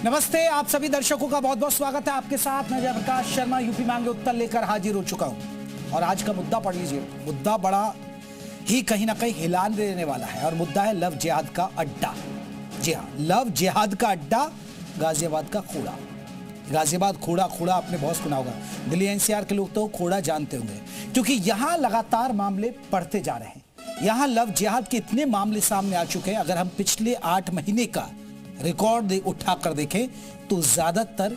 नमस्ते, आप सभी दर्शकों का बहुत बहुत स्वागत है। आपके साथ मैं जयप्रकाश शर्मा यूपी मांगे उत्तर लेकर हाजिर हो चुका हूं। और आज का मुद्दा पढ़ लीजिए। मुद्दा बड़ा ही कहीं ना कहीं हिला देने वाला है और मुद्दा है लव जिहाद का अड्डा। जी हाँ, लव जिहाद का अड्डा, गाजियाबाद का खोड़ा। गाजियाबाद खोड़ा, खोड़ा आपने बहुत सुना होगा। दिल्ली एनसीआर के लोग तो खोड़ा जानते होंगे, क्योंकि यहाँ लगातार मामले बढ़ते जा रहे हैं। यहाँ लव जिहाद के इतने मामले सामने आ चुके हैं, अगर हम पिछले 8 महीने का रिकॉर्ड उठाकर देखें तो ज्यादातर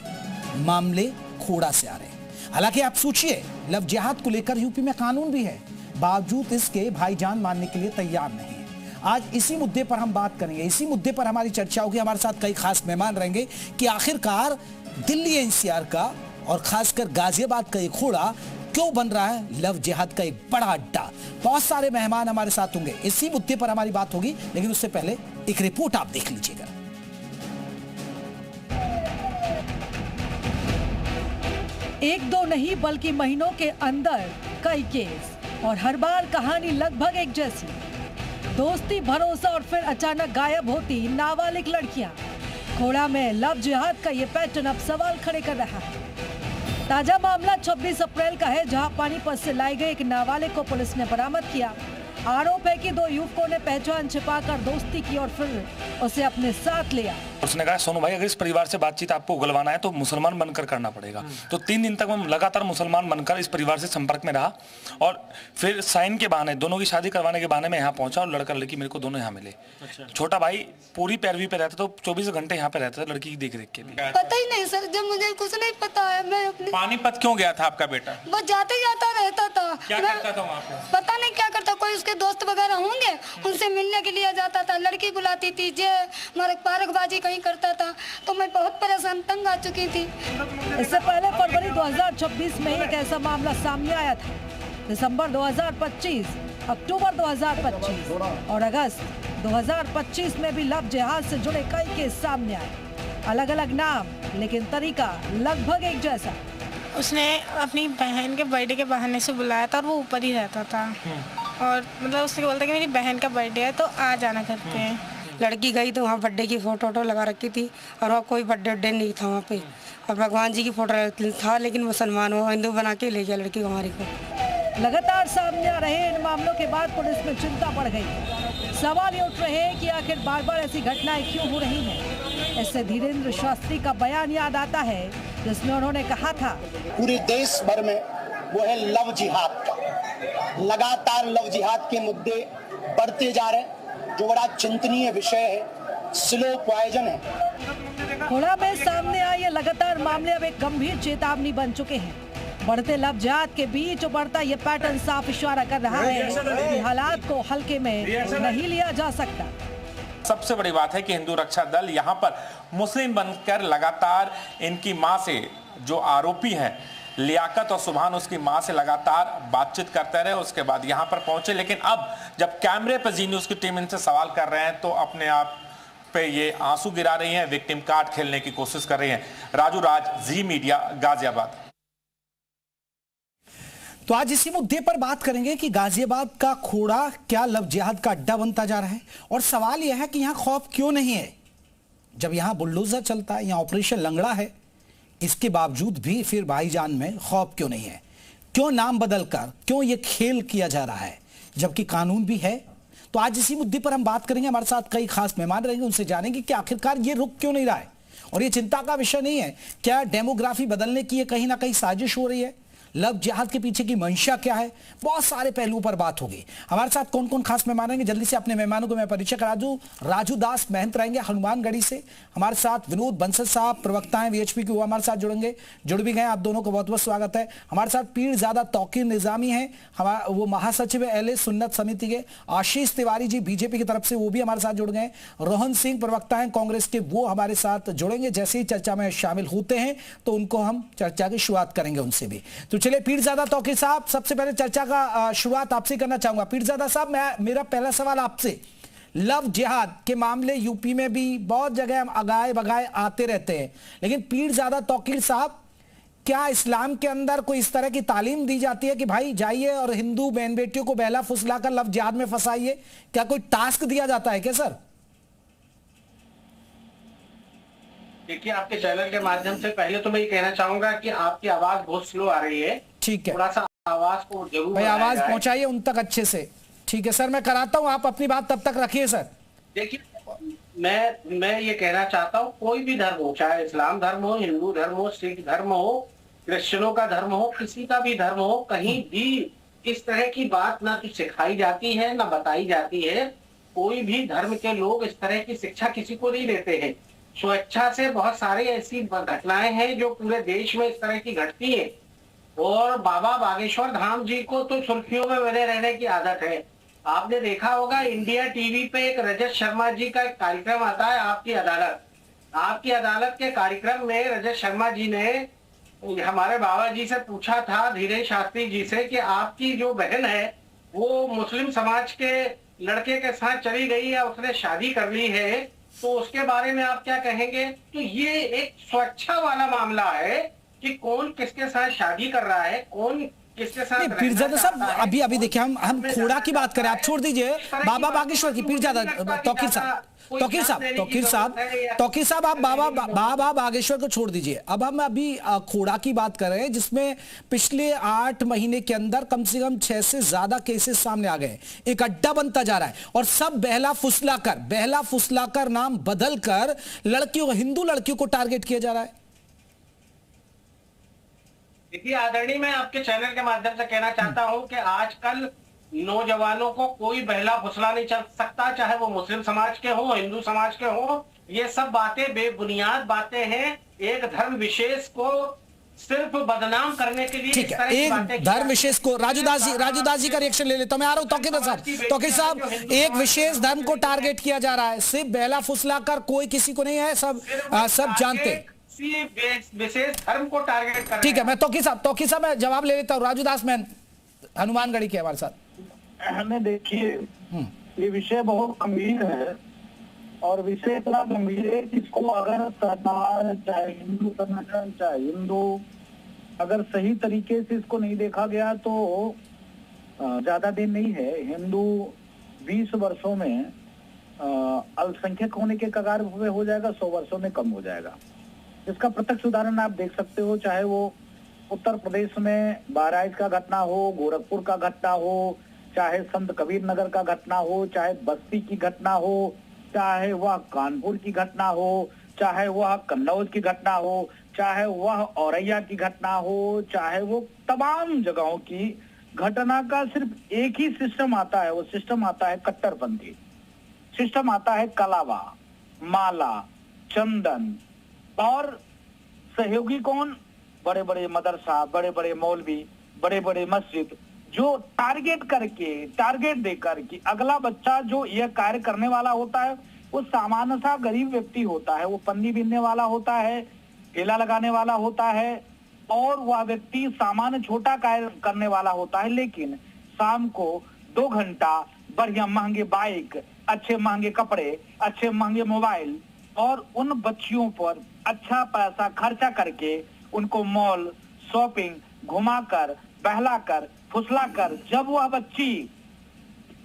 मामले खोड़ा से आ रहे हैं। हालांकि आप सोचिए, लव जिहाद को लेकर यूपी में कानून भी है, बावजूद इसके भाईजान मानने के लिए तैयार नहीं है। आज इसी मुद्दे पर हम बात करेंगे, इसी मुद्दे पर हमारी चर्चा होगी। हमारे साथ कई खास मेहमान रहेंगे कि आखिरकार दिल्ली एनसीआर का और खासकर गाजियाबाद का ये खोड़ा क्यों बन रहा है लव जिहाद का एक बड़ा अड्डा। बहुत सारे मेहमान हमारे साथ होंगे, इसी मुद्दे पर हमारी बात होगी। लेकिन उससे पहले एक रिपोर्ट आप देख लीजिएगा। एक दो नहीं बल्कि महीनों के अंदर कई केस और हर बार कहानी लगभग एक जैसी। दोस्ती, भरोसा और फिर अचानक गायब होती नाबालिग लड़कियां। खोड़ा में लव जिहाद का ये पैटर्न अब सवाल खड़े कर रहा है। ताजा मामला 26 अप्रैल का है, जहां पानीपत से लाई गई एक नाबालिग को पुलिस ने बरामद किया। आरोप है कि 2 युवकों ने पहचान छिपाकर दोस्ती की और फिर उसे अपने साथ लिया। उसने कहा, सोनू भाई, अगर इस परिवार से बातचीत आपको उगलवाना है तो मुसलमान बनकर करना पड़ेगा। तो 3 दिन तक मैं लगातार मुसलमान बनकर इस परिवार से संपर्क में रहा और फिर साइन के बहाने, दोनों की शादी करवाने के बहाने में यहाँ पहुंचा और लड़का लड़की मेरे को दोनों यहाँ मिले। छोटा भाई पूरी पैरवी पे रहता, तो 24 घंटे यहाँ पे रहता था लड़की की देख रेख के लिए। पता ही नहीं सर, जब मुझे कुछ नहीं पता है। मैं अपने पानीपत क्यों गया था आपका बेटा? वो जाते जाता रहता था। क्या करता था वहाँ पे? पता नहीं क्या करता, कोई उसके दोस्त वगैरह होंगे, उनसे मिलने के लिए जाता था। लड़की बुलाती थी, जे पारकबाजी कहीं करता था। तो मैं बहुत परेशान, तंग आ चुकी थी। इससे पहले फरवरी 2026 में एक ऐसा मामला सामने आया था। दिसंबर 2025, अक्टूबर 2025 और अगस्त 2025 में भी लव जिहाद से जुड़े कई केस सामने आए। अलग अलग नाम, लेकिन तरीका लगभग एक जैसा। उसने अपनी बहन के बर्थडे के बहाने से बुलाया था और वो ऊपर ही रहता था। और मतलब उसने बोलता कि मेरी बहन का बर्थडे है तो आ जाना करते हैं। लड़की गई तो वहाँ बर्थडे की फोटो लगा रखी थी और वहाँ कोई बर्थडे नहीं था वहाँ पे। और भगवान जी की फोटो था, लेकिन मुसलमान वो हिंदू बना के ले गया लड़की हमारी को। लगातार सामने आ रहे इन मामलों के बाद पुलिस में चिंता बढ़ गई। सवाल ये उठ रहे हैं कि आखिर बार बार ऐसी घटनाएं क्यों हो रही हैं। इससे धीरेन्द्र शास्त्री का बयान याद आता है, जिसमें उन्होंने कहा था, पूरे देश भर में वो है लव जिहाद का। लगातार लव जिहाद के मुद्दे बढ़ते जा रहे हैं, जो बड़ा चिंतनीय विषय है, स्लो पॉइजन है। खोड़ा में सामने आए ये लगातार मामले अब एक गंभीर चेतावनी बन चुके हैं। बढ़ते लव जिहाद के बीच बढ़ता ये पैटर्न साफ इशारा कर रहा है कि हालात को हल्के में नहीं लिया जा सकता। सबसे बड़ी बात है कि हिंदू रक्षा दल यहाँ पर मुस्लिम बनकर लगातार इनकी मां से, जो आरोपी हैं लियाकत और सुभान, उसकी मां से लगातार बातचीत करते रहे। उसके बाद यहाँ पर पहुंचे, लेकिन अब जब कैमरे पर जी न्यूज़ की टीम इनसे सवाल कर रहे हैं तो अपने आप पे ये आंसू गिरा रही हैं, विक्टिम कार्ड खेलने की कोशिश कर रही हैं। राजू राज, जी मीडिया, गाजियाबाद। तो आज इसी मुद्दे पर बात करेंगे कि गाजियाबाद का खोड़ा क्या लव जिहाद का अड्डा बनता जा रहा है। और सवाल यह है कि यहां खौफ क्यों नहीं है, जब यहां बुलडोजर चलता है, यहां ऑपरेशन लंगड़ा है, इसके बावजूद भी फिर भाईजान में खौफ क्यों नहीं है। क्यों नाम बदलकर, क्यों ये खेल किया जा रहा है, जबकि कानून भी है। तो आज इसी मुद्दे पर हम बात करेंगे। हमारे साथ कई खास मेहमान रहेंगे, उनसे जानेंगे कि आखिरकार ये रुक क्यों नहीं रहा है। और ये चिंता का विषय नहीं है, क्या डेमोग्राफी बदलने की ये कहीं ना कहीं साजिश हो रही है, लव जिहाद के पीछे की मंशा क्या है। बहुत सारे पहलुओं पर बात होगी। हमारे साथ कौन कौन खास मेहमान रहेंगे, जल्दी से अपने मेहमानों को मैं परिचय करा दूं। राजू दास महंत रहेंगे हनुमानगढ़ी से। हमारे साथ विनोद बंसल साहब, प्रवक्ता हैं वीएचपी के, वो हमारे साथ जुड़ेंगे, जुड़ भी गए। आप दोनों को बहुत बहुत स्वागत है। हमारे साथ पीरजादा तौकीर निजामी हैं, वो महासचिव है अहले सुन्नत समिति के। आशीष तिवारी जी बीजेपी की तरफ से, वो भी हमारे साथ जुड़ गए। रोहन सिंह प्रवक्ता हैं कांग्रेस के, वो हमारे साथ जुड़ेंगे। जैसे ही चर्चा में शामिल होते हैं तो उनको हम चर्चा की शुरुआत करेंगे उनसे भी। तो चलिए पीरजादा तौकीर साहब, सबसे पहले चर्चा का शुरुआत आपसे करना चाहूंगा। पीरजादा साहब, मेरा पहला सवाल आपसे, लव जिहाद के मामले यूपी में भी बहुत जगह हम अगाए बगाए आते रहते हैं, लेकिन पीरजादा तौकीर साहब, क्या इस्लाम के अंदर कोई इस तरह की तालीम दी जाती है कि भाई जाइए और हिंदू बहन बेटियों को बहला फुसला कर लव जिहाद में फंसाइए? क्या कोई टास्क दिया जाता है क्या सर? देखिए, आपके चैनल के माध्यम से पहले तो मैं ये कहना चाहूंगा कि आपकी आवाज बहुत स्लो आ रही है। ठीक है, थोड़ा सा आवाज को जरूर भाई आवाज पहुंचाइए उन तक अच्छे से। ठीक है सर, मैं कराता हूं, आप अपनी बात तब तक रखिए सर। देखिए, मैं ये कहना चाहता हूँ, कोई भी धर्म हो, चाहे इस्लाम धर्म हो, हिंदू धर्म हो, सिख धर्म हो, क्रिश्चियनों का धर्म हो, किसी का भी धर्म हो, कहीं भी इस तरह की बात ना तो सिखाई जाती है ना बताई जाती है। कोई भी धर्म के लोग इस तरह की शिक्षा किसी को नहीं देते हैं। स्वेच्छा से बहुत सारी ऐसी घटनाएं हैं जो पूरे देश में इस तरह की घटती है। और बाबा बागेश्वर धाम जी को तो सुर्खियों में बने रहने की आदत है। आपने देखा होगा, इंडिया टीवी पे एक रजत शर्मा जी का एक कार्यक्रम आता है, आपकी अदालत। आपकी अदालत के कार्यक्रम में रजत शर्मा जी ने हमारे बाबा जी से पूछा था, धीरेन्द्र शास्त्री जी से, कि आपकी जो बहन है वो मुस्लिम समाज के लड़के के साथ चली गई है, उसने शादी कर ली है, तो उसके बारे में आप क्या कहेंगे? तो ये एक स्वेच्छा वाला मामला है कि कौन किसके साथ शादी कर रहा है, कौन किसके साथ। पीरजादा साहब, अभी देखिए, हम खोड़ा की बात करें, आप छोड़ दीजिए बाबा बागेश्वर की। पीरजादा तौकीर साहब आप बाबा बागेश्वर को छोड़ दीजिए। अब हम अभी खोड़ा की बात कर रहे हैं, जिसमें पिछले 8 महीने के अंदर कम से कम 6 से ज्यादा केसेस सामने आ गए। एक अड्डा बनता जा रहा है और सब बहला फुसलाकर नाम बदलकर लड़कियों, हिंदू लड़कियों को टारगेट किया जा रहा है। देखिए आदरणीय, मैं आपके चैनल के माध्यम से कहना चाहता हूं कि आजकल नौजवानों को कोई बहला फुसला नहीं चल सकता, चाहे वो मुस्लिम समाज के हो, हिंदू समाज के हो। ये सब बातें बेबुनियाद बातें हैं। एक धर्म विशेष को सिर्फ बदनाम करने के लिए ठीक है, एक धर्म विशेष को राजूदास जी का रिएक्शन ले लेता हूं। मैं आ रहा हूं तौकीर साहब, एक विशेष धर्म को टारगेट किया जा रहा है, सिर्फ बहला फुसला कर कोई किसी को नहीं है, सब जानते विशेष धर्म को टारगेट कर। ठीक है, मैं तौकीर साहब मैं जवाब ले लेता हूँ। राजूदास मैन हनुमानगढ़ी के हमारे साथ। हमें देखिए, ये विषय बहुत गंभीर है और विषय इतना गंभीर है कि इसको अगर सरकार, चाहे हिंदू संगठन, चाहे हिंदू, अगर सही तरीके से इसको नहीं देखा गया तो ज्यादा दिन नहीं है, हिंदू 20 वर्षों में अल्पसंख्यक होने के कगार पे हो जाएगा, 100 वर्षों में कम हो जाएगा। इसका प्रत्यक्ष उदाहरण आप देख सकते हो, चाहे वो उत्तर प्रदेश में बहराइच का घटना हो, गोरखपुर का घटना हो, चाहे संत कबीर नगर का घटना हो, चाहे बस्ती की घटना हो, चाहे वह कानपुर की घटना हो, चाहे वह कन्नौज की घटना हो, चाहे वह औरैया की घटना हो, चाहे वो तमाम जगहों की घटना का सिर्फ एक ही सिस्टम आता है। वो सिस्टम आता है कट्टरपंथी, सिस्टम आता है कलावा, माला, चंदन, और सहयोगी कौन? बड़े बड़े मदरसा, बड़े बड़े मौलवी, बड़े बड़े मस्जिद, जो टारगेट देकर कि अगला बच्चा जो यह कार्य करने वाला होता है वो सामान्य सा गरीब व्यक्ति होता है, वो पन्नी बीनने वाला होता है, ठेला लगाने वाला होता है, और वह व्यक्ति सामान्य छोटा कार्य करने वाला होता है, लेकिन शाम को 2 घंटा बढ़िया महंगे बाइक, अच्छे महंगे कपड़े, अच्छे महंगे मोबाइल, और उन बच्चियों पर अच्छा पैसा खर्चा करके उनको मॉल, शॉपिंग घुमाकर, बहलाकर, फुसलाकर, जब वह बच्ची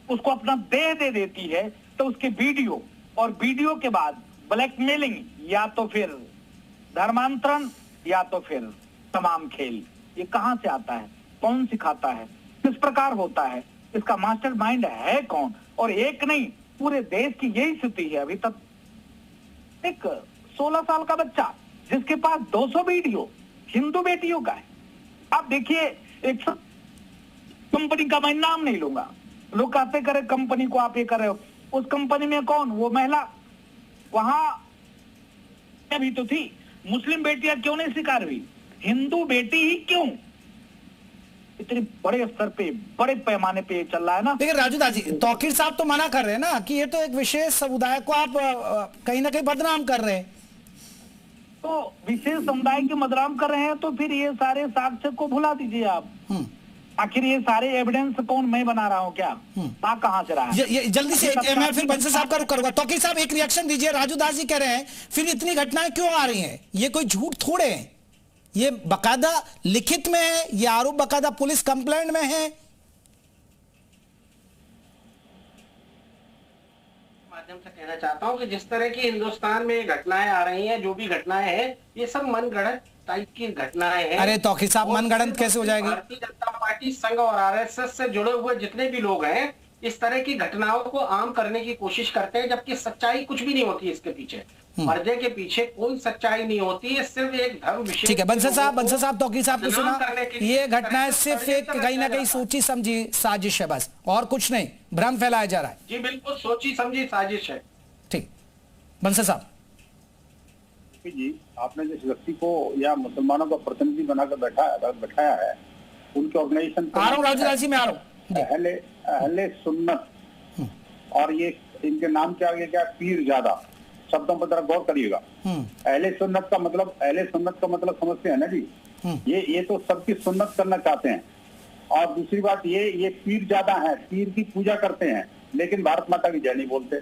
उसको अपना देह दे देती है तो उसके वीडियो, और वीडियो के बाद ब्लैकमेलिंग, या तो फिर धर्मांतरण, या तो फिर तमाम खेल। ये कहां से आता है? कौन सिखाता है? किस प्रकार होता है? इसका मास्टर माइंड है कौन? और एक नहीं, पूरे देश की यही स्थिति है। अभी तक एक 16 साल का बच्चा जिसके पास 200 वीडियो हिंदू बेटियों का है। आप देखिए, एक कंपनी का मैं नाम नहीं लूंगा, लोग कहते करे कंपनी को आप ये कर रहे हो, उस कंपनी में कौन? वो महिला वहां भी तो थी। मुस्लिम बेटियां क्यों नहीं शिकार हुई? हिंदू बेटी ही क्यों? इतने बड़े स्तर पे, बड़े पैमाने पे चल रहा है ना। देखिए राजूदास जी, तौकीर साहब तो मना कर रहे हैं ना कि ये तो एक विशेष समुदाय को आप कहीं ना कहीं बदनाम कर रहे हैं। तो विशेष समुदाय के बदनाम कर रहे हैं तो फिर ये सारे साक्ष्य को भुला दीजिए आप। आखिर ये सारे एविडेंस कौन मैं बना रहा हूँ क्या? कहाँ से रहा है? ये जल्दी से मैं फिर बंसल साहब का रुख करूंगा। तौकीर साहब एक रिएक्शन दीजिए। राजूदास जी कह रहे हैं फिर इतनी घटनाएं क्यों आ रही हैं? ये कोई झूठ थोड़े हैं, ये बकायदा लिखित में है, ये आरोप बकायदा पुलिस कंप्लेंट में है। माध्यम से कहना चाहता हूँ कि जिस तरह की हिंदुस्तान में घटनाएं आ रही हैं, जो भी घटनाएं हैं, ये सब मनगढ़ंत टाइप की घटनाएं हैं। अरे तौकीर साहब, मनगढ़ंत कैसे हो जाएगी? भारतीय जनता पार्टी, संघ और आरएसएस से जुड़े हुए जितने भी लोग हैं इस तरह की घटनाओं को आम करने की कोशिश करते हैं, जबकि सच्चाई कुछ भी नहीं होती इसके पीछे। पर्दे के पीछे कोई सच्चाई नहीं होती है, सिर्फ एक धर्म विशेष। ठीक है बंसल साहब, तौकीर साहब को सुना, ये घटनाएं सिर्फ एक कहीं ना कहीं सोची समझी साजिश है, बस और कुछ नहीं, भ्रम फैलाया जा रहा है। जी बिल्कुल, सोची समझी साजिश है। ठीक, बंसल साहब जी, आपने जिस व्यक्ति को या मुसलमानों का प्रतिनिधि बनाकर बैठाया है, उनके ऑर्गेनाइजेशन आ रहा हूँ राजू जी, मैं आ रहा हूँ। अहले सुन्नत, और ये इनके नाम के आगे क्या, पीरजादा, शब्दों पर जरा गौर करिएगा। अहले सुन्नत का मतलब समझते हैं ना जी? ये तो सबकी सुन्नत करना चाहते हैं। और दूसरी बात ये पीरजादा है, पीर की पूजा करते हैं, लेकिन भारत माता की जय नहीं बोलते।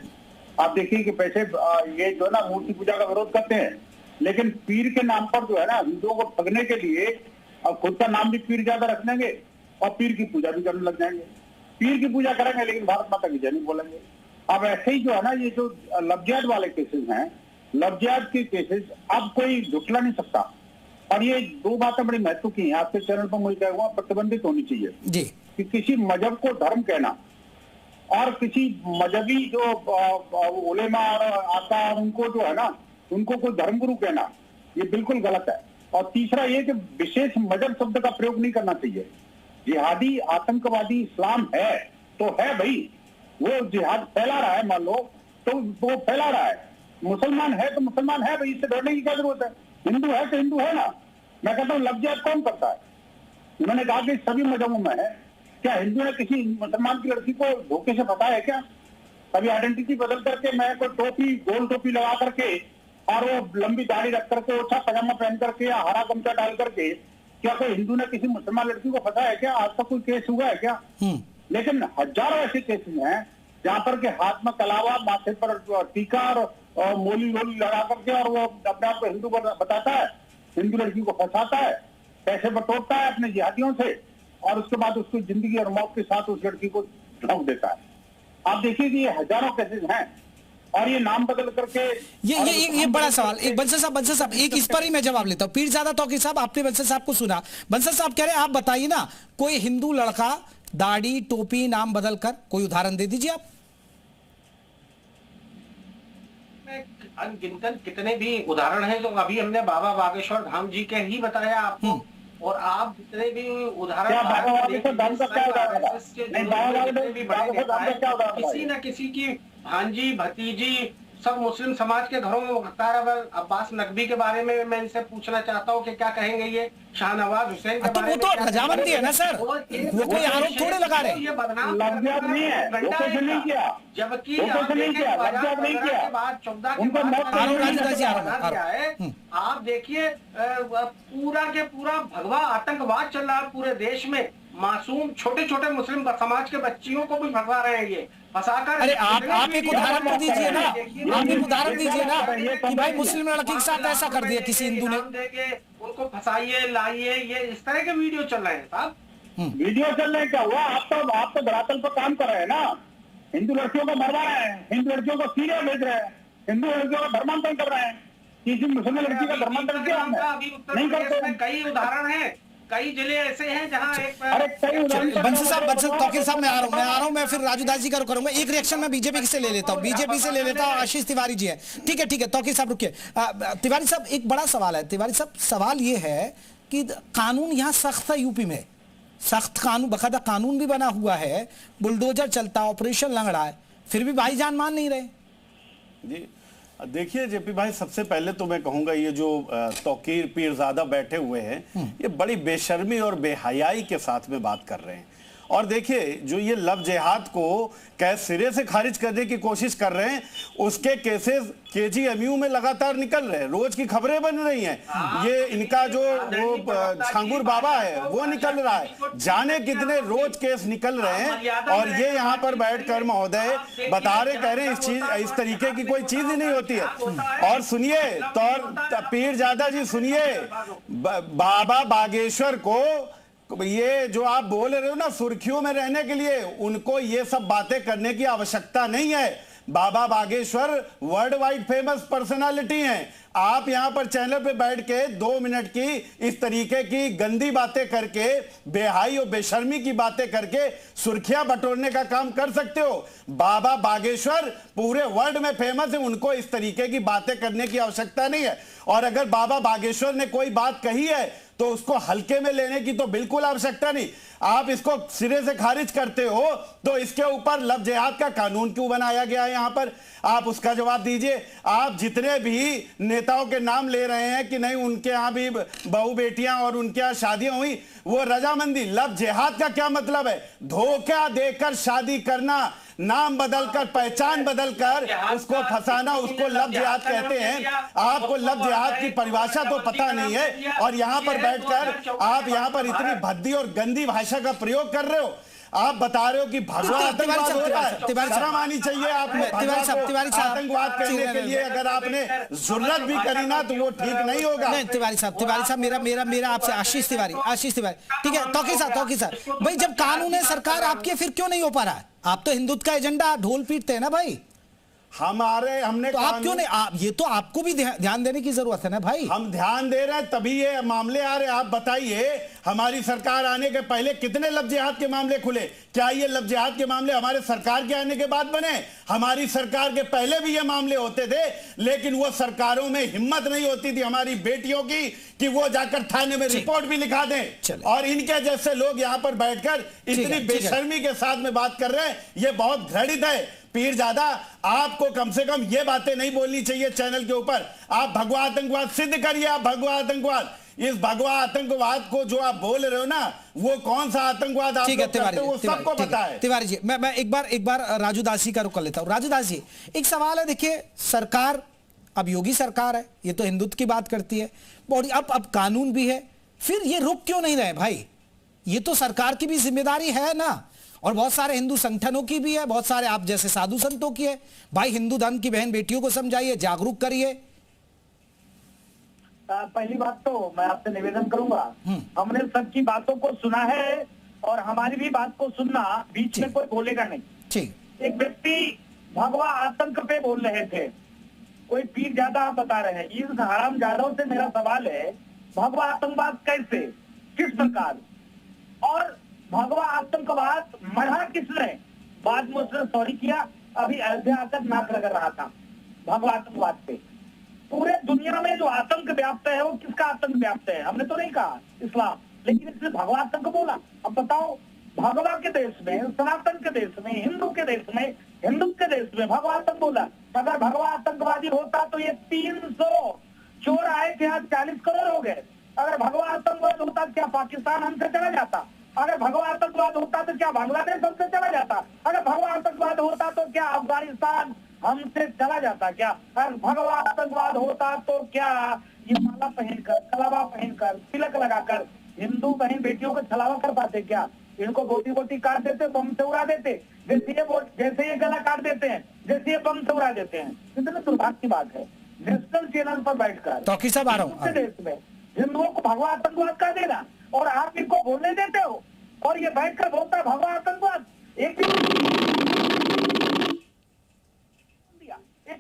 आप देखिए कि पैसे ये जो है ना, मूर्ति पूजा का विरोध करते हैं, लेकिन पीर के नाम पर जो है ना, हिंदुओं को ठगने के लिए अब खुद का नाम भी पीरजादा रख देंगे और पीर की पूजा भी करने लग जाएंगे। पीर की पूजा करेंगे लेकिन भारत माता की जय नहीं बोलेंगे। अब ऐसे ही जो है ना, ये जो लफ्जियात वाले केसेस हैं, लफ्जियात के केसेस अब कोई झुटला नहीं सकता। और ये दो बातें बड़ी महत्व की हैं, आपके चैनल पर मुझे कहूँगा प्रतिबंधित होनी चाहिए जी, कि किसी मजहब को धर्म कहना और किसी मजहबी जो उलेमा और आका, उनको जो है ना, उनको कोई धर्मगुरु कहना, ये बिल्कुल गलत है। और तीसरा ये कि विशेष मजहब शब्द का प्रयोग नहीं करना चाहिए। जिहादी आतंकवादी इस्लाम है तो है भाई, वो जिहाद फैला रहा है, मान लो तो वो फैला रहा है। मुसलमान है तो मुसलमान है भाई, इससे डरने की क्या जरूरत है? हिंदू है तो हिंदू है ना। मैं कहता हूँ लफ्जियात कौन करता है? उन्होंने कहा कि सभी मजहबों में है। क्या हिंदू ने किसी मुसलमान की लड़की को धोखे से फंसाया है क्या? कभी आइडेंटिटी बदल करके, मैं कोई टोपी, गोल टोपी लगा करके और वो लंबी दाढ़ी रख करके, अच्छा पजामा पहन करके या हरा गमछा डाल करके, क्या कोई हिंदू ने किसी मुसलमान लड़की को फंसाया है क्या? आज तक कोई केस हुआ है क्या? लेकिन हजारों ऐसे केसेस हैं जहां पर के हाथ में कलावा, माथे पर टीका और मोली वोली लगा करके, और वो अपने आप को हिंदू बताता है, हिंदू लड़की को फंसाता है, पैसे बटोरता है अपने जिहादियों से, और उसके बाद उसकी जिंदगी और मौत के साथ उस लड़की को झोंक देता है। आप देखिए कि ये हजारों केसेस हैं, और ये नाम बदल करके ये बड़ा सवाल। एक बंसल साहब एक इस पर ही मैं जवाब लेता हूं। पीरजादा तौकीर साहब, आपने बंसल साहब को सुना। बंसल साहब कह रहे हैं, आप बताइए ना, कोई हिंदू लड़का दाढ़ी टोपी नाम बदल कर, कोई उदाहरण दे दीजिए आप। अनगिनत कितने भी उदाहरण हैं, जो अभी हमने बाबा बागेश्वर धाम जी के ही बताया आपको, और आप जितने भी उदाहरण किसी न किसी की भांजी भतीजी सब मुस्लिम समाज के घरों में मुख्तार अब्बास नकवी के बारे में मैं इनसे पूछना चाहता हूँ कि क्या कहेंगे ये शाहनवाज हुसैन के बारे में? तो रजामंदी है ना सर, वो कोई आरोप थोड़े लगा रहे। ये बदनाम नहीं है, नहीं किया, जबकि आप देखिए पूरा के पूरा भगवा आतंकवाद चल रहा है पूरे देश में। मासूम छोटे छोटे मुस्लिम समाज के बच्चियों को भी भगवा रहे हैं ये फंसाकर। अरे आप एक उदाहरण तो दीजिए ना, आप एक उदाहरण दीजिए ना कि भाई मुस्लिम लड़की के साथ ऐसा कर दिया किसी हिंदू ने, उनको फंसाइए लाइए, ये इस तरह के वीडियो चल रहे हैं साहब। वीडियो चल रहे, क्या हुआ? आप तो धरातल पर काम कर रहे हैं ना, हिंदू लड़कियों को मरवा रहे हैं, हिंदू लड़कियों को सीरिया भेज रहे हैं, हिंदू लड़कियों का धर्मांतरण कर रहे हैं। किसी मुसलमान लड़की का धर्मांतरण किया नहीं करते। कई उदाहरण है, कई जिले ऐसे हैं जहां बंसल साहब, तौकीर साहब, मैं आ रहा हूं, मैं फिर राजू दास जी का करूंगा। एक रिएक्शन मैं बीजेपी से ले लेता हूं, आशीष तिवारी जी है। ठीक है तौकीर साहब रुकिए। तिवारी साहब, एक बड़ा सवाल है। तिवारी साहब, सवाल ये है कि कानून यहाँ सख्त है, यूपी में सख्त कानून, बकायदा कानून भी बना हुआ है, बुलडोजर चलता, ऑपरेशन लंगड़ा है, फिर भी भाईजान मान नहीं रहे। जी देखिए जेपी भाई, सबसे पहले तो मैं कहूंगा ये जो तौकीर पीरजादा बैठे हुए हैं, ये बड़ी बेशर्मी और बेहयाई के साथ में बात कर रहे हैं। और देखिए जो ये लव जिहाद को कैसे सिरे से खारिज करने की कोशिश कर रहे हैं, उसके केसेस केजीएमयू में लगातार निकल रहे हैं, रोज की खबरें बन रही हैं। ये इनका जो वो छांगुर बाबा है वो निकल रहा है, जाने कितने रोज केस निकल रहे हैं। और ये यहाँ पर बैठकर महोदय बता रहे, कह रहे हैं इस तरीके की कोई चीज ही नहीं होती है। और सुनिए तो पीरजादा जी सुनिए, बाबा बागेश्वर को ये जो आप बोल रहे हो ना सुर्खियों में रहने के लिए, उनको ये सब बातें करने की आवश्यकता नहीं है। Baba Bageshwar worldwide famous personality हैं। आप यहां पर चैनल पे बैठ के 2 मिनट की इस तरीके की गंदी बातें करके, बेहाई और बेशर्मी की बातें करके सुर्खियां बटोरने का काम कर सकते हो। बाबा बागेश्वर पूरे वर्ल्ड में फेमस है, उनको इस तरीके की बातें करने की आवश्यकता नहीं है। और अगर बाबा बागेश्वर ने कोई बात कही है तो उसको हल्के में लेने की तो बिल्कुल आवश्यकता नहीं। आप इसको सिरे से खारिज करते हो तो इसके ऊपर लव जिहाद का कानून क्यों बनाया गया है यहां पर, आप उसका जवाब दीजिए। आप जितने भी नेताओं के नाम ले रहे हैं कि नहीं उनके यहां भी बहू बेटियां और उनके यहां शादियां हुई, वो रजामंदी, लव जिहाद का क्या मतलब है? धोखा देकर शादी करना, नाम बदलकर, पहचान बदलकर उसको फंसाना, उसको लव जिहाद कहते हैं। आपको लव जिहाद की परिभाषा तो पता नहीं है और यहां पर बैठकर आप यहां पर इतनी भद्दी और गंदी भाषा का प्रयोग कर रहे हो। आप बता रहे हो कि भगवा आतंकवाद होता है, शर्म आनी चाहिए आपने। आतंकवाद कहने के लिए अगर आपने जुर्रत भी करी ना तो वो ठीक नहीं होगा। नहीं तिवारी साहब मेरा आपसे आशीष तिवारी ठीक है। तौकीर साहब भाई, जब कानून है सरकार आपके, फिर क्यों नहीं हो पा रहा है? आप तो हिंदुत्व का एजेंडा ढोल पीटते हैं ना भाई। हमने तो आप क्यों नहीं, ये तो आपको भी ध्यान देने की जरूरत है ना भाई। हम ध्यान दे रहे हैं तभी ये मामले आ रहे हैं। आप बताइए, हमारी सरकार आने के पहले कितने लव जिहाद के मामले खुले? क्या ये लव जिहाद के मामले हमारे सरकार के आने के बाद बने? हमारी सरकार के पहले भी ये मामले होते थे, लेकिन वो सरकारों में हिम्मत नहीं होती थी हमारी बेटियों की कि वो जाकर थाने में रिपोर्ट भी लिखा दें। और इनके जैसे लोग यहाँ पर बैठकर इतनी बेशर्मी के साथ में बात कर रहे हैं, ये बहुत घृणित है। पीरजादा, आपको कम से कम ये बातें नहीं बोलनी चाहिए चैनल के ऊपर। आप भगवा आतंकवाद सिद्ध करिए। आप भगवा आतंकवाद, इस भगवा आतंकवाद को जो आप बोल रहे हो ना, वो कौन सा आतंकवाद आप लोग करते हो वो सबको पता है। तिवारी जी, मैं एक बार राजू दास जी का रुख कर लेता हूं। राजू दास जी, एक सवाल है। देखिए, सरकार अब योगी सरकार है, ये तो हिंदुत्व की बात करती है, और अब कानून भी है, फिर ये रुक क्यों नहीं रहे भाई? ये तो सरकार की भी जिम्मेदारी है ना, और बहुत सारे हिंदू संगठनों की भी है, बहुत सारे आप जैसे साधु संतों की है। भाई, हिंदू धर्म की बहन बेटियों को समझाइए, जागरूक करिए। पहली बात तो मैं आपसे निवेदन करूंगा, हमने सबकी बातों को सुना है और हमारी भी बात को सुनना, बीच में कोई बोलेगा नहीं। ठीक। एक व्यक्ति भगवा आतंक पे बोल रहे थे, कोई पीर ज्यादा आप बता रहे हैं। इस हराम जादव से मेरा सवाल है, भगवा आतंकवाद कैसे, किस प्रकार, और भगवा आतंकवाद मढ़ा किसने? बाद में उसने सॉरी किया, अभी अयोध्या आकर नाक लगा रहा था भगवा आतंकवाद पे। पूरे दुनिया में जो आतंक व्याप्त है वो किसका आतंक व्याप्त है? हमने तो नहीं कहा इस्लाम, लेकिन इसने भगवा आतंक बोला। अब बताओ, भगवा के देश में, सनातन के देश में, हिंदू के देश में, हिंदुत्व के देश में भगवा आतंक बोला। अगर भगवा आतंकवादी होता तो ये 300 चोर आए थे, आज 40 करोड़ हो गए। अगर भगवा आतंकवाद होता क्या पाकिस्तान हमसे चला जाता? अगर भगवा आतंकवाद होता तो क्या बांग्लादेश हमसे चला जाता? अगर भगवा आतंकवाद होता तो क्या अफगानिस्तान हमसे चला जाता? क्या अगर भगवा आतंकवाद होता तो क्या ये माला पहनकर, कलावा पहनकर, तिलक लगाकर हिंदू बहन बेटियों को छलावा कर पाते? क्या इनको गोटी गोटी काट देते, बम से उड़ा देते, जैसे ये गला काट देते हैं, जैसे ये बम से उड़ा देते हैं? कितने दुर्भाग्य की बात है। नेशनल चैनल पर बैठकर तौकीर साहब आ रहा हूं, देश में हिंदुओं को भगवा आतंकवाद कह देना, और आप इनको बोलने देते हो, और ये बैठकर बोलता है भगवा आतंकवाद। एक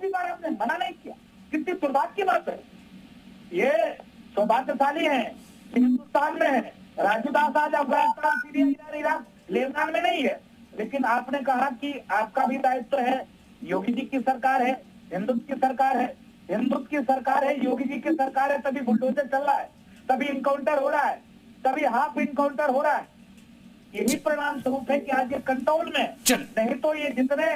भी बार आपने मना नहीं किया। कितनी दुर्भाग्य की बात है। ये सौभाग्यशाली है कि हिंदुस्तान में है। राजू दास आज Afghanistan, Syria, Iran, Iraq, Lebanon में नहीं है, लेकिन आपने कहा कि आपका भी दायित्व है। योगी जी की सरकार है, हिंदुत्व की सरकार है, हिंदुत्व की सरकार है, योगी जी की सरकार है, तभी बुलडोजर चल रहा है, तभी इनकाउंटर हो रहा है, तभी हाफ इनकाउंटर हो रहा है। यही परिणाम स्वरूप है कि आज ये कंट्रोल में, नहीं तो ये जितने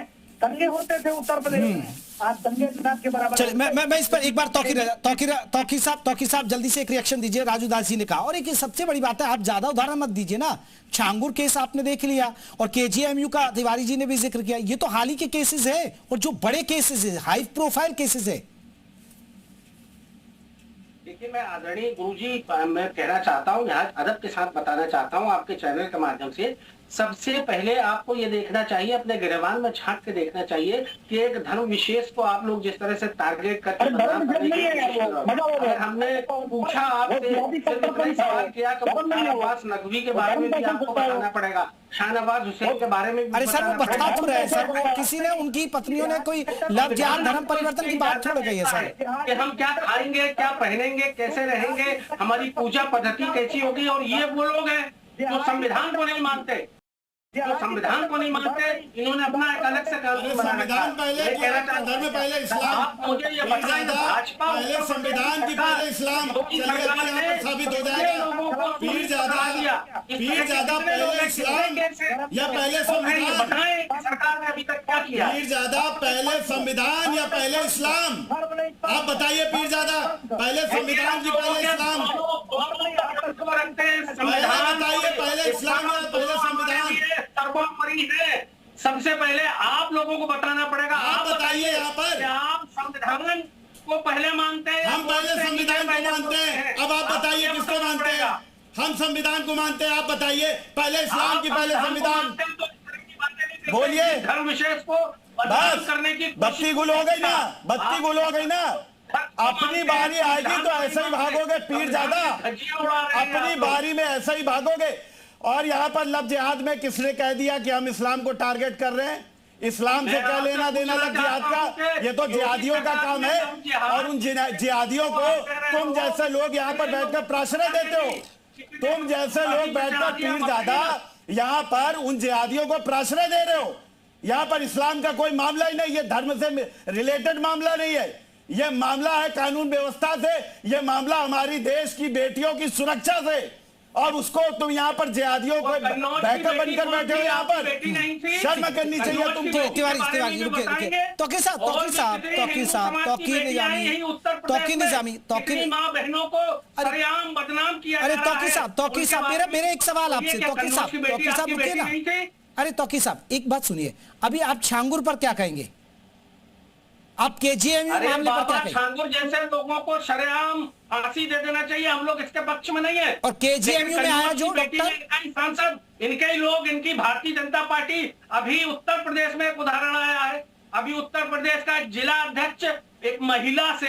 दंगे होते थे उत्तर प्रदेश में, आज दंगे के बराबर। चलिए, मैं इस पर एक बार तौकीर साहब जल्दी से एक रिएक्शन दीजिए। राजू दास जी ने कहा, और एक सबसे बड़ी बात है, आप ज्यादा उदाहरण मत दीजिए ना। छांगुर केस आपने देख लिया, और केजीएमयू का तिवारी जी ने भी जिक्र किया। ये तो हाल ही के केसेस है, और जो बड़े केसेस है, हाई प्रोफाइल केसेस है। देखिए, मैं आदरणीय गुरुजी मैं कहना चाहता हूँ, यहाँ अदब के साथ बताना चाहता हूँ आपके चैनल के माध्यम से सबसे पहले आपको ये देखना चाहिए, अपने गिरबान में झांक के देखना चाहिए कि एक धर्म विशेष को आप लोग जिस तरह से टारगेट करके बदनाम करने की कोशिश कर रहे हैं। हमने पूछा आपसे, इतना ही सवाल किया कि शाहनवाज नकवी के बारे में भी आपको बताना पड़ेगा, शाहनवाज हुसैन के बारे में भी। अरे सर वो बता तो रहे सर, वो किसी ने उनकी पत्नियों ने कोई लव जिहाद धर्म परिवर्तन की बात छोड़ गई है सर कि हम क्या खाएंगे, क्या पहनेंगे, कैसे रहेंगे, हमारी पूजा पद्धति कैसी होगी। और ये वो लोग हैं जो संविधान को नहीं मानते, जो संविधान को नहीं मानते, इन्होंने अपना एक अलग से कानून बना रखा है। पहले इस्लाम, आप मुझे ये बताएं, भाजपा पहले संविधान की पहले इस्लाम साबित हो जाएगा। पीर ज़्यादा पहले इस्लाम या पहले संविधान? बताएं सरकार ने अभी तक क्या किया? पीर ज़्यादा पहले संविधान या पहले इस्लाम? आप बताइए पीर ज़्यादा पहले संविधान की पहले इस्लाम? संविधान बताइए पहले इस्लाम या पहले संविधान? सर्वोपरि है। सबसे पहले आप लोगों को बताना पड़ेगा। आप बताइए यहाँ पर, आप संविधान को पहले मानते हैं? हम पहले संविधान को मानते हैं। अब आप बताइए किसको मानते हैं? हम संविधान को मानते हैं, आप बताइए पहले इस्लाम की पहले संविधान? बोलिए। धर्म विशेष को बस करने की बत्ती गुल हो गई ना, बत्ती गुल हो गई ना। अपनी बारी आएगी तो ऐसे ही भागोगे पीर ज़्यादा, अपनी बारी में ऐसे ही भागोगे। और यहाँ पर लव जिहाद में किसने कह दिया कि हम इस्लाम को टारगेट कर रहे हैं? इस्लाम से क्या लेना देना लव जिहाद का? ये तो जिहादियों का काम है। और उन जिहादियों को तुम जैसे लोग यहाँ पर बैठकर प्रश्रय देते हो, तुम जैसे लोग बैठकर पीर ज़्यादा यहाँ पर उन जिहादियों को प्रश्रय दे रहे हो। यहाँ पर इस्लाम का कोई मामला ही नहीं, ये धर्म से रिलेटेड मामला नहीं है, ये मामला है कानून व्यवस्था से, ये मामला हमारी देश की बेटियों की सुरक्षा से। और उसको तुम यहाँ पर जिहादियों को बैकअप बनकर बैठे हो यहाँ पर, शर्म करनी चाहिए तुमको। तिवारी रुके तौकीर साहब मेरे एक सवाल आपसे, तौकीर साहब रुकिए ना। अरे तौकीर साहब एक बात सुनिए, अभी आप छांगुर पर क्या कहेंगे? आप केजीएमयू मामले पर क्या कहेंगे? छांगुर जैसे लोगों को शरेआम फांसी दे देना चाहिए, हम लोग इसके पक्ष में नहीं है। और केजीएमयू में आया जो सांसद, इनके ही लोग, इनकी भारतीय जनता पार्टी, अभी उत्तर प्रदेश में एक उदाहरण आया है। अभी उत्तर प्रदेश का जिला अध्यक्ष एक महिला से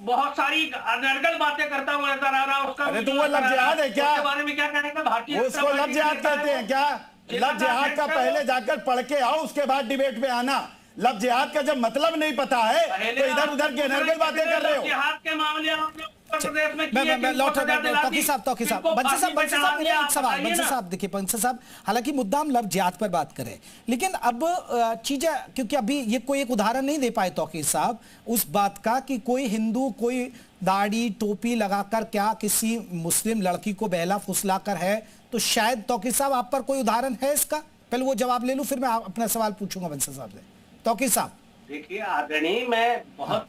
बहुत सारी अनर्गल बातें करता हुआ नजर आ रहा है। उसका अरे तो वो लव जिहाद है क्या? उसके बारे में क्या कहेंगे? भारतीय उसको लव जिहाद कहते हैं क्या? लव जिहाद का पहले जाकर पढ़ के आओ, उसके बाद डिबेट में आना। लव जिहाद का जब मतलब नहीं पता है तो इधर उधर की अनर्गल बातें कर रहे हो। जिहाद के मामले उत्तर प्रदेश में तौकीर साहब मेरा एक सवाल, बंसल साहब देखिए, बंसल साहब हालांकि मुद्दा हम लव जिहाद पर बात करें, लेकिन अब चीजें, क्योंकि अभी ये कोई एक उदाहरण नहीं दे पाए तौकीर साहब उस बात का कि कोई हिंदू कोई दाढ़ी टोपी लगाकर क्या किसी मुस्लिम लड़की को बहला फुसला कर है, तो शायद तौकीर साहब आप पर कोई उदाहरण है इसका? पहले वो जवाब ले लूं, फिर मैं अपना सवाल पूछूंगा बंसल साहब से। तौकीर साहब देखिए आदरणीय, मैं बहुत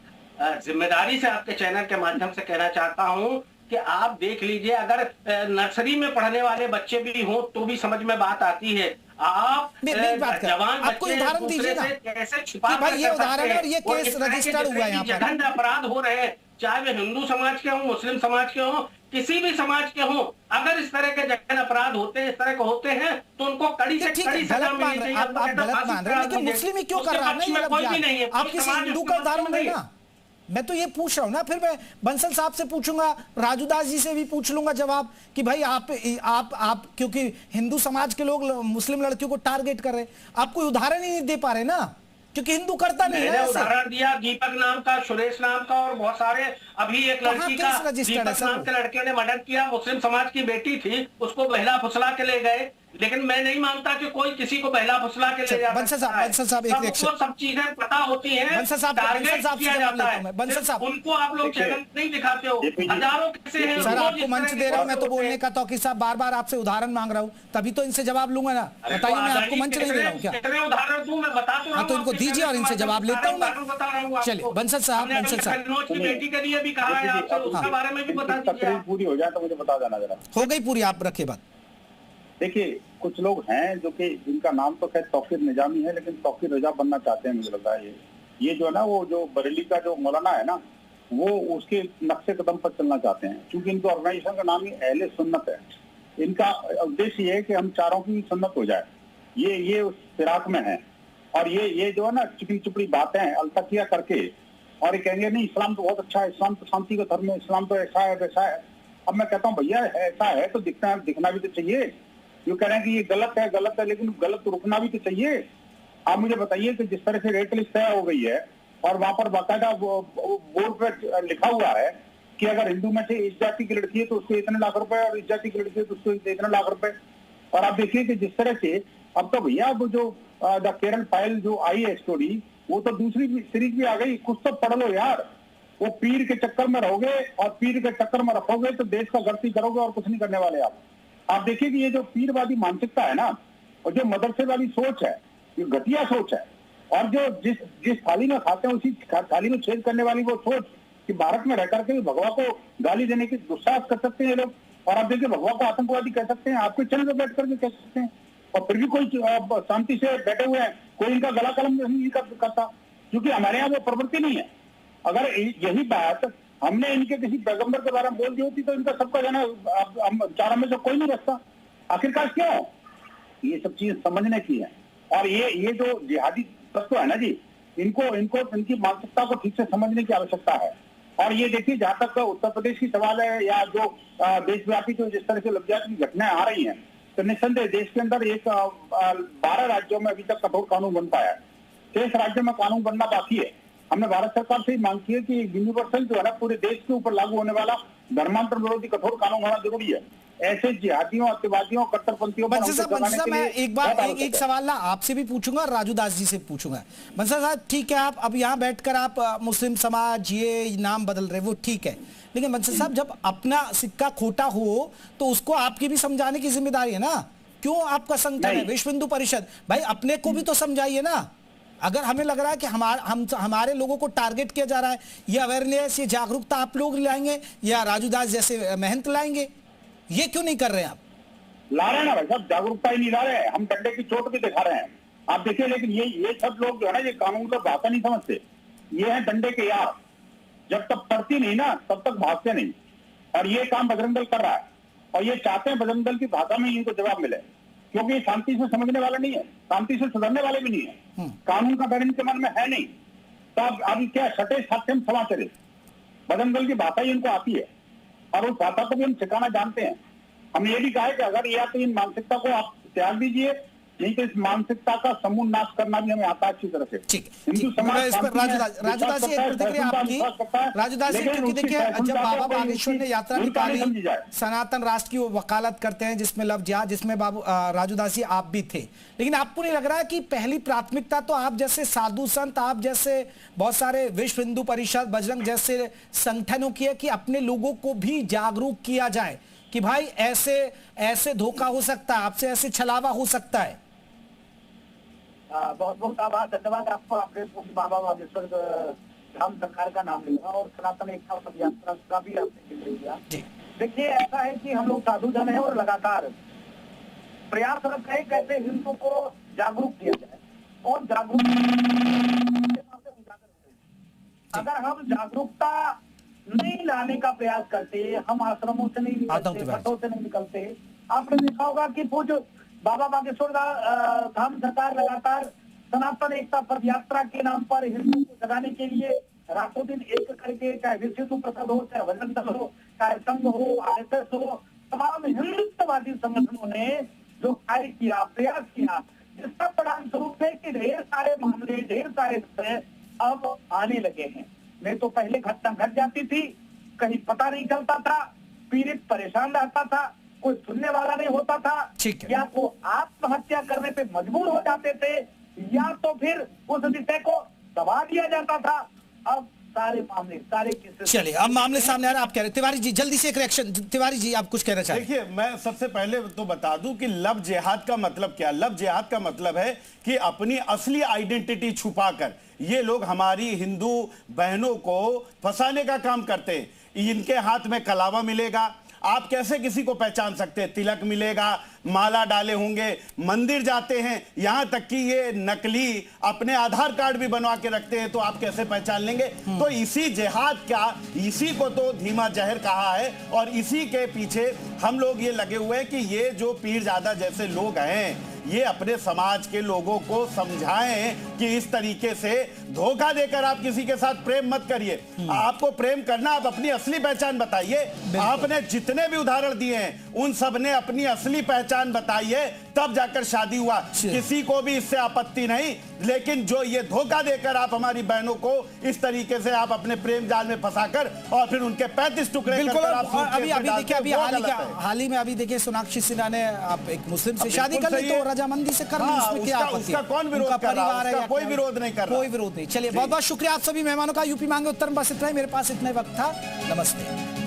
जिम्मेदारी से आपके चैनल के माध्यम से कहना चाहता हूं कि आप देख लीजिए, अगर नर्सरी में पढ़ने वाले बच्चे भी हों तो भी समझ में बात आती है। आप जवान आपको उदाहरण दीजिए ना, कैसे छुपा भाई ये उदाहरण और ये केस रजिस्टर्ड हुआ है यहाँ पर। जघन्य अपराध हो रहे हैं, चाहे वे हिंदू समाज के हों, मुस्लिम समाज के हों, किसी भी समाज के हों, अगर इस तरह के जघन्य अपराध होते हैं, इस तरह के होते हैं तो उनको कड़ी से कड़ी सजा मिलनी चाहिए। आप गलत मान रहे हैं, लेकिन मुस्लिम ही क्यों कर रहा है? आप किसी हिंदू का उदाहरण देना, मैं तो ये पूछ रहा हूं ना। फिर मैं बंसल साहब से पूछूंगा, राजूदास जी से भी पूछ लूंगा जवाब कि भाई आप क्योंकि हिंदू समाज के लोग मुस्लिम लड़कियों को टारगेट कर रहे हैं, आप कोई उदाहरण ही नहीं दे पा रहे ना, क्योंकि हिंदू करता नहीं है। उदाहरण दिया दीपक नाम का, सुरेश नाम का और बहुत सारे। अभी एक लड़की का दीपक नाम के लड़के ने मर्डर किया, मुस्लिम समाज की बेटी थी, उसको बहला फुसला के ले गए। लेकिन मैं नहीं मानता कि कोई किसी को बहला फुसला के ले जाता है। बंसल साहब एक रिएक्शन, सब चीजें पता होती हैं। बंसल साहब उनको आप लोग चैनल नहीं दिखाते हो, हजारों कैसे हैं। सर आपको मंच दे रहा हूं मैं तो बोलने का, तौकीर साहब बार बार आपसे उदाहरण मांग रहा हूं, तभी तो इनसे जवाब लूंगा ना। बताइए, मैं आपको मंच नहीं दे रहा हूं क्या? उदाहरण दूं मैं बता तो रहा हूं, तो इनको दीजिए और इनसे जवाब लेता हूं मैं। चलिए बंसल साहब की बेटी के लिए भी कहा है आपसे, उसके बारे में भी बता दीजिए। पूरी हो जाए तो मुझे बता देना जरा। हो गई पूरी, आप रखिए बात। देखिए कुछ लोग हैं जो कि जिनका नाम तो खैर तौकीर निजामी है, लेकिन तौकीर रजा बनना चाहते हैं। मुझे लगता है ये जो है ना, वो जो बरेली का जो मौलाना है ना, वो उसके नक्शे कदम पर चलना चाहते हैं, क्योंकि इनके ऑर्गेनाइजेशन का नाम ही अहले सुन्नत है। इनका उद्देश्य ये है कि हम चारों की सुन्नत हो जाए, ये उस फिराक में है। और ये जो है ना चिपड़ी चिपड़ी बातें अलतकिया करके और ये कहेंगे नहीं इस्लाम तो बहुत अच्छा है, इस्लाम तो शांति का धर्म है, इस्लाम तो ऐसा है वैसा है। अब मैं कहता हूँ भैया ऐसा है तो दिखना भी तो चाहिए। जो कह रहे हैं कि ये गलत है, लेकिन गलत तो रुकना भी तो चाहिए। आप मुझे बताइए कि जिस तरह से रेट लिस्ट तय हो गई है और वहां पर बाकायदा बोर्ड पर लिखा हुआ है कि अगर हिंदू में से इस जाति की लड़की है तो उसको इतने लाख रुपए और इस जाति की लड़की है तो उसको इतने लाख रुपए। और आप देखिए कि जिस तरह से अब तो भैया वो जो द केरल फाइल जो आई है स्टोरी, वो तो दूसरी सीरीज भी आ गई। कुछ तो पढ़ लो यार। वो पीर के चक्कर में रहोगे और पीर के चक्कर में रखोगे तो देश का गलती करोगे और कुछ नहीं करने वाले आप देखिए कि ये जो पीरवादी मानसिकता है ना और जो मदरसे वाली सोच है, ये घटिया सोच है। और जो जिस थाली में खाते हैं उसी थाली में छेद करने वाली वो सोच कि भारत में रह करके भगवा को गाली देने की दुस्साहस कर सकते हैं लोग। और आप देखिए भगवा को आतंकवादी कह सकते हैं, आपके चैनल पर बैठ करके कह सकते हैं, और फिर भी कोई शांति से बैठे हुए हैं, कोई इनका गला कलम नहीं करता, क्योंकि हमारे यहाँ वो प्रवृत्ति नहीं है। अगर यही बात हमने इनके किसी पैगंबर के बारे में बोल दी होती तो इनका सबका जाना हम चारों में से कोई नहीं रखता। आखिरकार क्यों? ये सब चीज समझने की है। और ये जो जिहादी तत्व है ना जी, इनको इनकी मानसिकता को ठीक से समझने की आवश्यकता है। और ये देखिए जहां तक उत्तर प्रदेश की सवाल है या जो देशव्यापी जो जिस तरह से लफ्जियात की घटनाएं आ रही हैं, तो निस्संदेह देश के अंदर 12 राज्यों में अभी तक कठोर कानून बन पाया है, 23 राज्यों में कानून बनना बाकी है। हमने भारत सरकार से ही मांग की है कि यूनिवर्सल जो है ना पूरे देश के ऊपर लागू होने वाला धर्मांतर विरोधी कठोर कानून होना जरूरी है। ऐसे जिहादियों, अतिवादियों, कट्टरपंथियों मैं एक सवाल ना आपसे भी पूछूंगा और राजू दास जी से पूछूंगा। बंसल साहब ठीक है, आप अब यहाँ बैठकर आप मुस्लिम समाज ये नाम बदल रहे वो ठीक है, लेकिन बंसल साहब जब अपना सिक्का खोटा हो तो उसको आपकी भी समझाने की जिम्मेदारी है ना। क्यों आपका संगठन है विश्व हिंदू परिषद, भाई अपने को भी तो समझाइए ना। अगर हमें लग रहा है कि हमारे लोगों को टारगेट किया जा रहा है, ये अवेयरनेस, ये जागरूकता आप लोग लाएंगे या राजू दास जैसे महंत लाएंगे, ये क्यों नहीं कर रहे हैं आप? ला रहे हैं ना भाई साहब, जागरूकता ही नहीं ला रहे हैं, हम डंडे की चोट भी दिखा रहे हैं। आप देखिए, लेकिन ये सब लोग जो है ना ये कानून का भाषा नहीं समझते, ये है डंडे के यार। जब तक पड़ती नहीं ना तब तक भागते नहीं। और ये काम बजरंग दल कर रहा है और ये चाहते हैं बजरंग दल की भाषा में इनको जवाब मिले, क्योंकि शांति से समझने वाले नहीं है, शांति से सुधरने वाले भी नहीं है, कानून का डर इनके मन में है नहीं। तो अब क्या सटे सत्यम क्षमा चले, बजरंग दल की भाषा ही इनको आती है और उस भाषा को भी हम सिखाना जानते हैं। हमने ये भी कहा है कि अगर या तो इन मानसिकता को आप त्याग दीजिए, नहीं तो इस मानसिकता का समूल नाश करना भी हमें आता है अच्छी तरह से। हिंदू समाज राजूदास जी एक प्रतिक्रिया आपकी। राजूदास जी क्योंकि देखिए जब बाबा बागेश्वर ने यात्रा निकाली, सनातन राष्ट्र की वो वकालत करते हैं जिसमें लव जिहाद, जिसमें बाबू राजूदास जी आप भी थे, लेकिन आपको नहीं लग रहा है कि पहली प्राथमिकता तो आप जैसे साधु संत, आप जैसे बहुत सारे विश्व हिंदू परिषद, बजरंग जैसे संगठनों की है कि अपने लोगों को भी जागरूक किया जाए कि भाई ऐसे धोखा हो सकता है, आपसे ऐसे छलावा हो सकता है? बहुत बहुत आभार, धन्यवाद आपको। आपने बाबा बागेश्वर धाम सरकार का नाम लिया और सनातन एकता पद यात्रा का भी आपने लिया। देखिए ऐसा है कि हम लोग साधु जन है और लगातार प्रयासरत है कैसे हिंदू को जागरूक किया जाए और अगर हम जागरूकता नहीं लाने का प्रयास करते, हम आश्रमों से नहीं निकलते, घाटों से नहीं निकलते। आपने देखा होगा कि वो जो बाबा बागेश्वर धाम सरकार लगातार सनातन एकता पद यात्रा के नाम पर हिंदू को जगाने के लिए रातों दिन एक करके, चाहे विश्व हिंदू परिषद हो, चाहे बजरंग दल हो, चाहे संघ हो, आरएसएस हो, तमाम हिंदुत्ववादी संगठनों ने जो कार्य किया, प्रयास किया, जिसका परिणाम स्वरूप है कि ढेर सारे मामले, ढेर सारे अब आने लगे हैं। नहीं तो पहले घटना घट जाती थी, कहीं पता नहीं चलता था, पीड़ित परेशान रहता था, कोई सुनने वाला नहीं होता था, या वो आत्महत्या करने पे मजबूर हो जाते थे या तो फिर उस विषय को दबा दिया जाता था। अब सारे मामले, सारे केसेस, चलिए अब मामले सामने आ रहे, आप कह रहे तिवारी जी जल्दी से एक रिएक्शन। तिवारी जी आप कुछ कहना चाहें? देखिए मैं सबसे पहले तो बता दूं कि लव जिहाद का मतलब क्या। लव जिहाद का मतलब है कि अपनी असली आइडेंटिटी छुपाकर ये लोग हमारी हिंदू बहनों को फंसाने का काम करते हैं। इनके हाथ में कलावा मिलेगा आप कैसे किसी को पहचान सकते हैं? तिलक मिलेगा, माला डाले होंगे, मंदिर जाते हैं, यहां तक कि ये नकली अपने आधार कार्ड भी बनवा के रखते हैं, तो आप कैसे पहचान लेंगे? तो इसी जिहाद का, इसी को तो धीमा जहर कहा है, और इसी के पीछे हम लोग ये लगे हुए हैं कि ये जो पीरजादा जैसे लोग हैं ये अपने समाज के लोगों को समझाएं कि इस तरीके से धोखा देकर आप किसी के साथ प्रेम मत करिए। आपको प्रेम करना, आप अपनी असली पहचान बताइए। आपने जितने भी उदाहरण दिए हैं उन सब ने अपनी असली पहचान बताई है, तब जाकर शादी हुआ। किसी को भी इससे आपत्ति नहीं, लेकिन जो ये धोखा देकर आप हमारी बहनों को इस तरीके से आप अपने प्रेम जाल में फंसाकर और फिर उनके 35 टुकड़े बिल्कुल। अभी देखिए, अभी हाल ही में अभी देखिए सोनाक्षी सिन्हा ने आप एक मुस्लिम से शादी कर ली, तो रजामंदी से कर ली, उसमें क्या आपत्ति है? उसका कौन विरोध कर रहा है? कोई विरोध नहीं कर रहा, कोई विरोध नहीं। चलिए, बहुत बहुत शुक्रिया आप सभी मेहमानों का। यूपी मांगे उत्तर में बस इतना ही, मेरे पास इतना ही वक्त था। नमस्ते।